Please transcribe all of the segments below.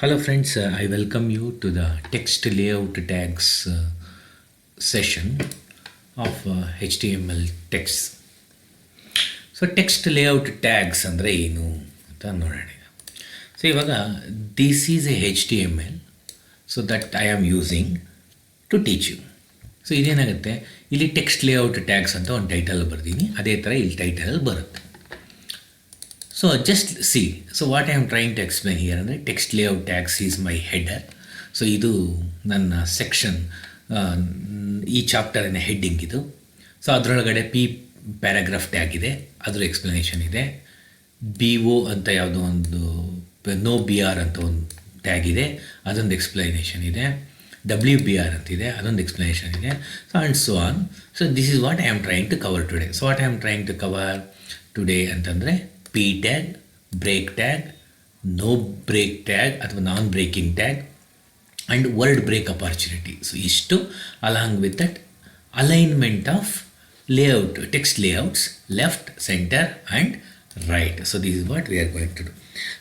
Hello friends, I welcome you to the text layout tags session of HTML text. So text layout tags ಅಂದರೆ ಏನು ಅಂತ ನೋಡೋಣ. So ಇವಾಗ this is a HTML, so that I am using to teach you. So ಇದೇನಾಗುತ್ತೆ, ಇಲ್ಲಿ text layout tags ಅಂತ ಒಂದು title ಬರ್ತೀನಿ, ಅದೇ ಥರ ಇಲ್ಲಿ ಟೈಟಲ್ ಬರುತ್ತೆ. So just see, so what I am trying to explain here ಅಂದರೆ text layout tags is my header. So ಇದು ನನ್ನ ಸೆಕ್ಷನ್, ಈ ಚಾಪ್ಟರಿನ ಹೆಡ್ಡಿಂಗ್ ಇದು. ಸೊ ಅದರೊಳಗಡೆ ಪ್ಯಾರಾಗ್ರಾಫ್ ಟ್ಯಾಗ್ ಇದೆ, ಅದರ ಎಕ್ಸ್ಪ್ಲನೇಷನ್ ಇದೆ. BO ಅಂತ ಯಾವುದೋ ಒಂದು ನೋ BR ಅಂತ ಒಂದು ಟ್ಯಾಗ್ ಇದೆ, ಅದೊಂದು ಎಕ್ಸ್ಪ್ಲನೇಷನ್ ಇದೆ. WBR ಅಂತಿದೆ, ಅದೊಂದು ಎಕ್ಸ್ಪ್ಲನೇಷನ್ ಇದೆ. So and so on. So this is what I am trying to cover today. So what I am trying to cover today ಅಂತಂದರೆ P tag, break tag, no break tag ಅಥವಾ non breaking tag and word break opportunity. So ಇಷ್ಟು along with that alignment of layout, text layouts left, center and right. So this is what we are going to do.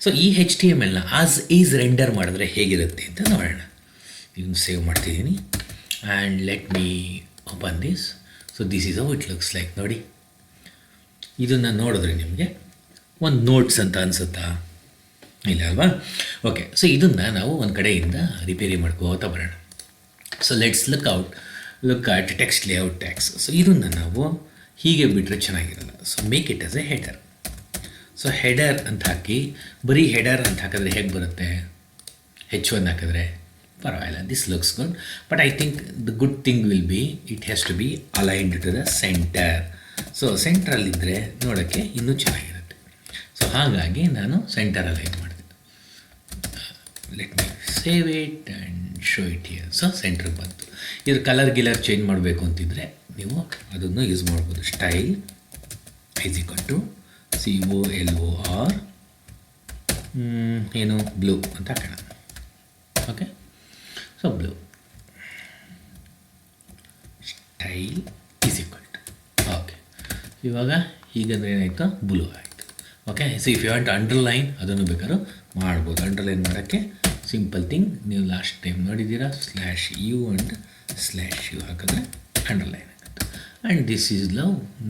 So ಈ HTMLನ as is render ಮಾಡಿದ್ರೆ ಹೇಗಿರುತ್ತೆ ಅಂತ ನೋಡೋಣ. ಇದನ್ನು save ಮಾಡ್ತಿದ್ದೀನಿ and let me open this. So this is how it looks like. ನೋಡಿ, ಇದನ್ನು ನೋಡಿದ್ರೆ ನಿಮಗೆ ಒಂದು ನೋಟ್ಸ್ ಅಂತ ಅನಿಸುತ್ತಾ? ಇಲ್ಲ ಅಲ್ವಾ? ಓಕೆ, ಸೊ ಇದನ್ನು ನಾವು ಒಂದು ಕಡೆಯಿಂದ ರಿಪೇರಿ ಮಾಡ್ಕೋತಾ ಬರೋಣ. So let's look at text layout tags. So ಇದನ್ನು ನಾವು ಹೀಗೆ ಬಿಟ್ಟರೆ ಚೆನ್ನಾಗಿರಲ್ಲ. So make it as A header. So header ಅಂತ ಹಾಕಿ, ಬರೀ ಹೆಡರ್ ಅಂತ ಹಾಕಿದ್ರೆ ಹೇಗೆ ಬರುತ್ತೆ? H1 ಹಾಕಿದ್ರೆ ಪರವಾಗಿಲ್ಲ, this looks good. But I think the good thing will be it has to be aligned to the center. So ಸೆಂಟ್ರಲ್ಲಿದ್ದರೆ ನೋಡೋಕ್ಕೆ ಇನ್ನೂ ಚೆನ್ನಾಗಿರುತ್ತೆ. ಸೊ ಹಾಗಾಗಿ ನಾನು ಸೆಂಟರ್ ಅಲೈನ್ ಮಾಡಿದೆ. Let me save it and show it here. So ಸೆಂಟ್ರಿಗೆ ಬಂತು. ಇದ್ರ ಕಲರ್ ಚೇಂಜ್ ಮಾಡಬೇಕು ಅಂತಿದ್ರೆ ನೀವು ಅದನ್ನು ಯೂಸ್ ಮಾಡ್ಬೋದು. Style is equal to COLOR ಏನು ಬ್ಲೂ ಅಂತ ಹಾಕೋಣ. Okay, so blue style is equal to. Okay, ಇವಾಗ ಹೀಗಂದ್ರೆ ಏನಾಯಿತು? ಬ್ಲೂ ಆಯಿತು. Okay, so if you want underline ಅದನ್ನು ಬೇಕಾದ್ರೂ ಮಾಡ್ಬೋದು. ಅಂಡರ್ಲೈನ್ ಮಾಡೋಕ್ಕೆ ಸಿಂಪಲ್ ಥಿಂಗ್, ನೀವು ಲಾಸ್ಟ್ ಟೈಮ್ ನೋಡಿದ್ದೀರಾ, /U ಆ್ಯಂಡ್ /U ಹಾಕಿದ್ರೆ ಅಂಡರ್ಲೈನ್ ಆಗುತ್ತೆ. And this is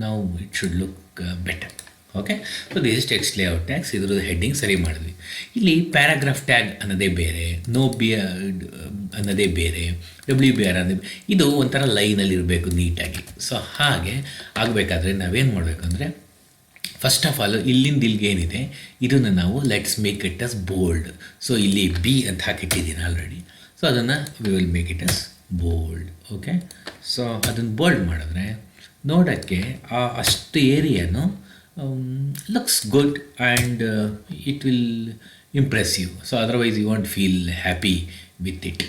now it should look better. Okay, so this is text layout tags. ಇದ್ರದ್ದು ಹೆಡ್ಡಿಂಗ್ ಸರಿ ಮಾಡಿದ್ವಿ. ಇಲ್ಲಿ ಪ್ಯಾರಾಗ್ರಾಫ್ ಟ್ಯಾಗ್ ಅನ್ನೋದೇ ಬೇರೆ, ನೋ ಅನ್ನೋದೇ ಬೇರೆ, WBR ಅನ್ನೋದೇ, ಇದು ಒಂಥರ ಲೈನಲ್ಲಿ ಇರಬೇಕು ನೀಟಾಗಿ. ಸೊ ಹಾಗೆ ಆಗಬೇಕಾದ್ರೆ ನಾವೇನು ಮಾಡಬೇಕು ಅಂದರೆ, ಫಸ್ಟ್ ಆಫ್ ಆಲ್ ಇಲ್ಲಿಂದ ಇಲ್ಲಿಗೆ ಏನಿದೆ ಇದನ್ನು ನಾವು let's make it as bold. So ಇಲ್ಲಿ B ಅಂತ ಹಾಕಿಟ್ಟಿದ್ದೀನಿ ಆಲ್ರೆಡಿ. ಸೊ ಅದನ್ನು we will make it as bold. Okay, so ಅದನ್ನು ಬೋಲ್ಡ್ ಮಾಡಿದ್ರೆ ನೋಡೋಕ್ಕೆ ಅಷ್ಟು ಏರಿಯಾನು looks good and it will impress you. So otherwise you want feel happy with it.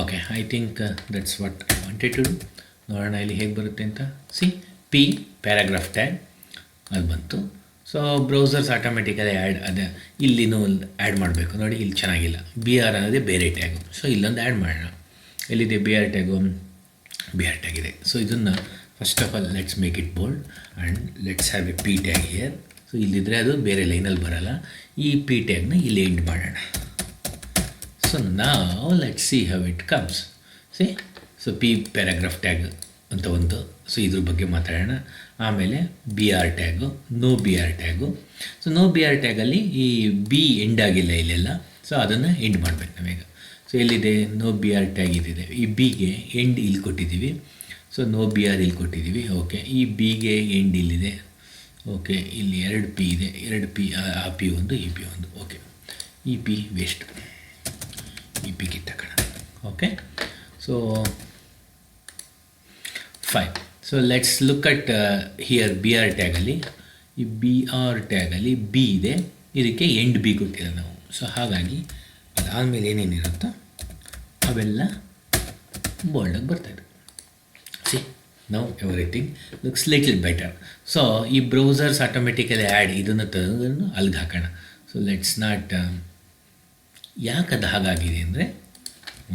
Okay, I think that's what I wanted to do. ನೋಡೋಣ ಇಲ್ಲಿ ಹೇಗೆ ಬರುತ್ತೆ ಅಂತ. P ಪ್ಯಾರಾಗ್ರಾಫ್ ಟ್ಯಾಗ್ ಅದು ಬಂತು. ಸೊ ಬ್ರೌಸರ್ಸ್ ಆಟೋಮೆಟಿಕಲಿ ಅದೇ ಇಲ್ಲಿನೂ ಆ್ಯಡ್ ಮಾಡಬೇಕು. ನೋಡಿ, ಇಲ್ಲಿ ಚೆನ್ನಾಗಿಲ್ಲ, BR ಅನ್ನೋದೇ ಬೇರೆ ಟ್ಯಾಗು. ಸೊ ಇಲ್ಲೊಂದು ಆ್ಯಡ್ ಮಾಡೋಣ. ಎಲ್ಲಿದೆ BR ಟ್ಯಾಗು? BR ಟ್ಯಾಗ್ ಇದೆ. ಸೊ ಇದನ್ನು first of all let's make it bold and let's have A P tag here. So ಇಲ್ಲಿದ್ದರೆ ಅದು ಬೇರೆ ಲೈನಲ್ಲಿ ಬರೋಲ್ಲ. ಈ P ಟ್ಯಾಗ್ನ ಇಲ್ಲಿ ಎಂಡ್ ಮಾಡೋಣ. ಸೊ ನಾವು let's see how it comes. So P paragraph tag ಅಂತ ಒಂದು, ಸೊ ಇದ್ರ ಬಗ್ಗೆ ಮಾತಾಡೋಣ. ಆಮೇಲೆ BR tag, no BR tag. So no BR ಟ್ಯಾಗಲ್ಲಿ ಈ B ಎಂಡ್ ಆಗಿಲ್ಲ ಇಲ್ಲೆಲ್ಲ. ಸೊ ಅದನ್ನು ಎಂಡ್ ಮಾಡಬೇಕು ನಾವೀಗ. ಸೊ ಎಲ್ಲಿದೆ ನೋ BR ಟ್ಯಾಗ್ ಇದಿದೆ. ಈ Bಗೆ ಎಂಡ್ ಇಲ್ಲಿ ಕೊಟ್ಟಿದ್ದೀವಿ. ಸೊ ನೋ BR ಇಲ್ಲಿ ಕೊಟ್ಟಿದ್ದೀವಿ. ಓಕೆ, ಈ Bಗೆ ಎಂಡ್ ಇಲ್ಲಿದೆ. ಓಕೆ, ಇಲ್ಲಿ 2 P ಇದೆ. 2 P, ಆ P ಒಂದು, ಈ P ಒಂದು. ಓಕೆ, ಈ P ವೇಸ್ಟ್, ಈ P ಕಿತ್ತಕೋಣ. Okay, so fine. So let's look at here BR ಟ್ಯಾಗಲ್ಲಿ. ಈ BR ಟ್ಯಾಗಲ್ಲಿ B ಇದೆ, ಇದಕ್ಕೆ ಎಂಡ್ B ಕೊಟ್ಟಿಲ್ಲ ನಾವು. ಸೊ ಹಾಗಾಗಿ ಅದಾದಮೇಲೆ ಏನೇನಿರುತ್ತೋ ಅವೆಲ್ಲ ಬೋಲ್ಡಾಗಿ ಬರ್ತಾಯಿದೆ. Now everything looks little better. So ಈ ಬ್ರೌಸರ್ಸ್ ಆಟೋಮೆಟಿಕಲಿ ಆ್ಯಡ್ ಇದನ್ನು ತೆಗೆದು ಅಲ್ಲಿಗೆ ಹಾಕೋಣ. ಸೊ ಲೆಟ್ಸ್ ನಾಟ್, ಯಾಕೆ ಅದು ಹಾಗಾಗಿದೆ ಅಂದರೆ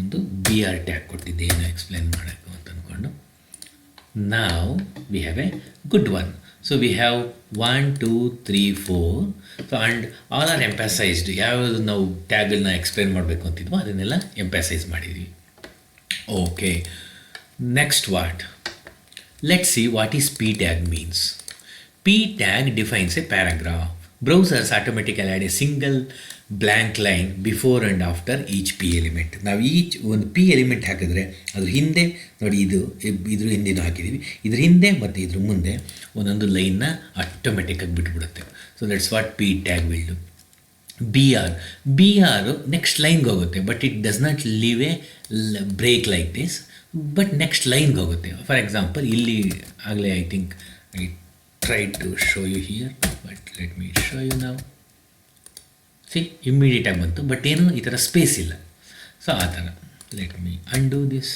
ಒಂದು BR ಟ್ಯಾಗ್ ಕೊಟ್ಟಿದ್ದೆ ಏನೋ ಎಕ್ಸ್ಪ್ಲೇನ್ ಮಾಡೋಕ್ಕೆ ಅಂತ ಅಂದ್ಕೊಂಡು. Now we have a good one. So we have 1 2 3 4. So and all are emphasised. ಯಾವ್ಯಾವುದು ನಾವು ಟ್ಯಾಗನ್ನ ಎಕ್ಸ್ಪ್ಲೇನ್ ಮಾಡಬೇಕು ಅಂತಿದ್ವೋ ಅದನ್ನೆಲ್ಲ ಎಂಪ್ಯಾಸೈಸ್ ಮಾಡಿದ್ವಿ. Okay, next what? Let's see what is p tag means. p tag defines a paragraph. Browsers automatically add a single blank line before and after each p element. ನಾವು ಒಂದು p element ಹಾಕಿದ್ರೆ ಅದ್ರ ಹಿಂದೆ ನೋಡಿ, ಇದ್ರ ಹಿಂದೆನೂ ಹಾಕಿದ್ದೀವಿ, ಇದ್ರ ಹಿಂದೆ ಮತ್ತು ಇದ್ರ ಮುಂದೆ ಒಂದೊಂದು ಲೈನ್ನ ಆಟೋಮೆಟಿಕ್ಕಾಗಿ ಬಿಟ್ಬಿಡುತ್ತೆ. So that's what p tag will do. B R next ಲೈನ್ಗೆ ಹೋಗುತ್ತೆ, but it does not leave a break like this, but next ಲೈನ್ಗೆ ಹೋಗುತ್ತೆ. ಫಾರ್ ಎಕ್ಸಾಂಪಲ್ ಇಲ್ಲಿ ಆಗಲೇ I think I tried to show you here, but let me show you now. See, ಇಮ್ಮಿಡಿಯೇಟಾಗಿ ಬಂತು, but ಏನು ಈ ಥರ ಸ್ಪೇಸ್ ಇಲ್ಲ. ಸೊ ಆ ಥರ let me undo this.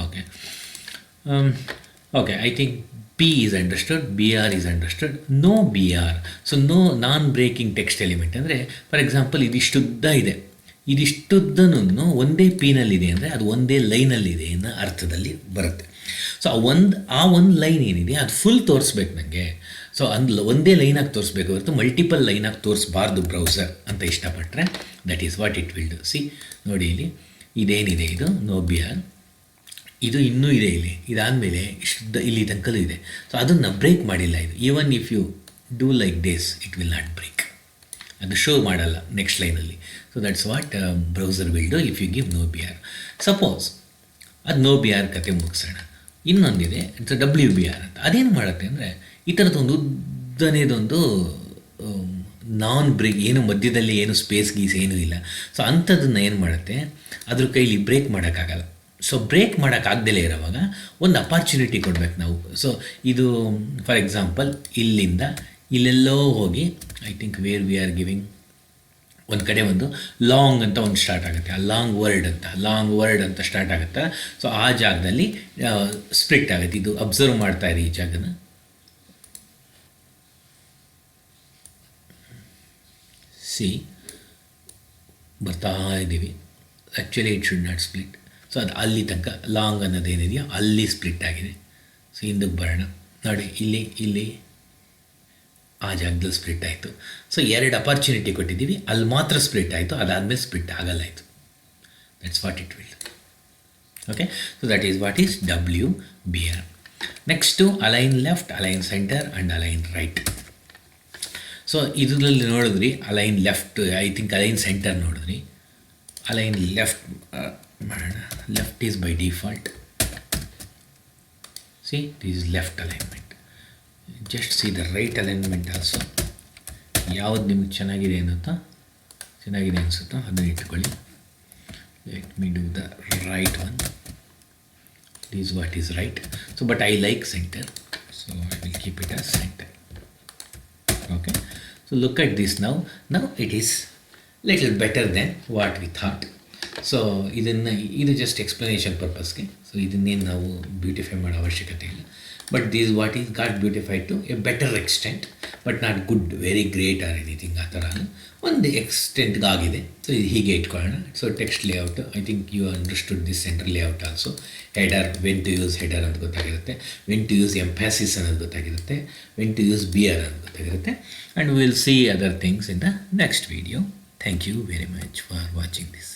Okay, okay, I think P is understood, BR is understood. No BR. So no non breaking text element ಅಂದರೆ, for example ಇದಿಷ್ಟುದ್ದ ಇದೆ, ಇದಿಷ್ಟುದ್ದನೂ ಒಂದೇ ಪಿನಲ್ಲಿದೆ ಅಂದರೆ ಅದು ಒಂದೇ ಲೈನಲ್ಲಿದೆ ಅನ್ನೋ ಅರ್ಥದಲ್ಲಿ ಬರುತ್ತೆ. ಸೊ ಆ ಒಂದು ಲೈನ್ ಏನಿದೆ ಅದು ಫುಲ್ ತೋರಿಸ್ಬೇಕು ನನಗೆ. ಸೊ ಒಂದೇ ಲೈನಾಗಿ ತೋರಿಸ್ಬೇಕು ಹೊರತು ಮಲ್ಟಿಪಲ್ ಲೈನಾಗಿ ತೋರಿಸ್ಬಾರ್ದು ಬ್ರೌಸರ್ ಅಂತ ಇಷ್ಟಪಟ್ಟರೆ that is what it will do. See ನೋಡಿ, ಇಲ್ಲಿ ಇದೇನಿದೆ ಇದು ನೋ ಬಿ ಆರ್, ಇದು ಇನ್ನೂ ಇದೆ ಇಲ್ಲಿ, ಇದಾದಮೇಲೆ ಇಷ್ಟು ಇಲ್ಲಿ ತನಕಲೂ ಇದೆ. ಸೊ ಅದನ್ನು ಬ್ರೇಕ್ ಮಾಡಿಲ್ಲ ಇದು. Even if you do like this it will not break, ಅದು ಶೋ ಮಾಡಲ್ಲ ನೆಕ್ಸ್ಟ್ ಲೈನಲ್ಲಿ. So that's what browser will do if you give no B R. Suppose ಅದು ನೋ ಬಿ ಆರ್ ಕತೆ ಮುಗಿಸೋಣ. ಇನ್ನೊಂದಿದೆ WBR ಅಂತ. ಅದೇನು ಮಾಡುತ್ತೆ ಅಂದರೆ ಈ ಥರದೊಂದು ಉದ್ದನೇದೊಂದು ನಾನ್ ಬ್ರೇಕ್, ಏನು ಮಧ್ಯದಲ್ಲಿ ಏನು ಸ್ಪೇಸ್ ಗೀಸ್ ಏನೂ ಇಲ್ಲ. ಸೊ ಅಂಥದ್ದನ್ನು ಏನು ಮಾಡುತ್ತೆ, ಅದ್ರ ಕೈಲಿ ಬ್ರೇಕ್ ಮಾಡೋಕ್ಕಾಗಲ್ಲ. ಸೊ ಬ್ರೇಕ್ ಮಾಡೋಕ್ಕಾಗ್ದಲೇ ಇರೋವಾಗ ಒಂದು ಅಪಾರ್ಚುನಿಟಿ ಕೊಡಬೇಕು ನಾವು. ಸೊ ಇದು ಫಾರ್ ಎಕ್ಸಾಂಪಲ್ ಇಲ್ಲಿಂದ ಇಲ್ಲೆಲ್ಲೋ ಹೋಗಿ I think where we are giving ಒಂದು ಕಡೆ ಒಂದು ಲಾಂಗ್ ಅಂತ ಒಂದು ಸ್ಟಾರ್ಟ್ ಆಗುತ್ತೆ, ಆ ಲಾಂಗ್ ವರ್ಡ್ ಅಂತ ಸ್ಟಾರ್ಟ್ ಆಗುತ್ತೆ. ಸೊ ಆ ಜಾಗದಲ್ಲಿ ಸ್ಪ್ಲಿಟ್ ಆಗುತ್ತೆ. ಇದು ಅಬ್ಸರ್ವ್ ಮಾಡ್ತಾ ಇರಿ, ಈ ಜಾಗನ ಸಿ ಬರ್ತಾ ಇದ್ದೀವಿ. Actually it should not split. So ಅದು ಅಲ್ಲಿ ತನಕ ಲಾಂಗ್ ಅನ್ನೋದೇನಿದೆಯೋ ಅಲ್ಲಿ ಸ್ಪ್ಲಿಟ್ ಆಗಿದೆ. ಸೊ ಹಿಂದಕ್ಕೆ ಬರೋಣ ನೋಡಿ, ಇಲ್ಲಿ ಆ ಜಾಗದಲ್ಲಿ ಸ್ಪ್ಲಿಟ್ ಆಯಿತು. ಸೊ 2 ಅಪಾರ್ಚುನಿಟಿ ಕೊಟ್ಟಿದ್ದೀವಿ, ಅಲ್ಲಿ ಮಾತ್ರ ಸ್ಪ್ಲಿಟ್ ಆಯಿತು, ಅದಾದಮೇಲೆ ಸ್ಪ್ಲಿಟ್ ಆಗಲ್ಲ ಆಯಿತು. That's what it will. Okay, so that is what is WBR. Next align left, align centre and align right. So ಇದರಲ್ಲಿ ನೋಡಿದ್ರಿ align left, I think align centre ನೋಡಿದ್ರಿ. ಅಲೈನ್ ಲೆಫ್ಟ್ ಮಾಡೋಣ. Left is by default. See this is left alignment. Just C the right alignment also. ಯಾವುದು ನಿಮ್ಗೆ ಚೆನ್ನಾಗಿದೆ ಅನಿಸುತ್ತೋ ಅದನ್ನು ಇಟ್ಕೊಳ್ಳಿ. Let me do the right one. This what is right. So but I like center, so I will keep it as center. Okay, so look at this now it is little better then what we thought. So ಇದು just explanation ಪರ್ಪಸ್ಗೆ. So ಇದನ್ನೇನು ನಾವು beautify ಮಾಡೋ ಅವಶ್ಯಕತೆ ಇಲ್ಲ. But this what is got beautified to a better extent, but not good very great or anything. ಆ ಥರ ಒಂದು ಎಕ್ಸ್ಟೆಂಟ್ಗಾಗಿದೆ. ಸೊ ಇದು ಹೀಗೆ ಇಟ್ಕೊಳ್ಳೋಣ. So text layout, I think you understood this center layout also. Header, when to use header ಅಂತ ಗೊತ್ತಾಗಿರುತ್ತೆ, when to use emphasis ಅನ್ನೋದು ಗೊತ್ತಾಗಿರುತ್ತೆ, ವೆನ್ ಟು ಯೂಸ್ BR ಅನ್ನೋದು ಗೊತ್ತಾಗಿರುತ್ತೆ. And will see other things in the next video. Thank you very much for watching this.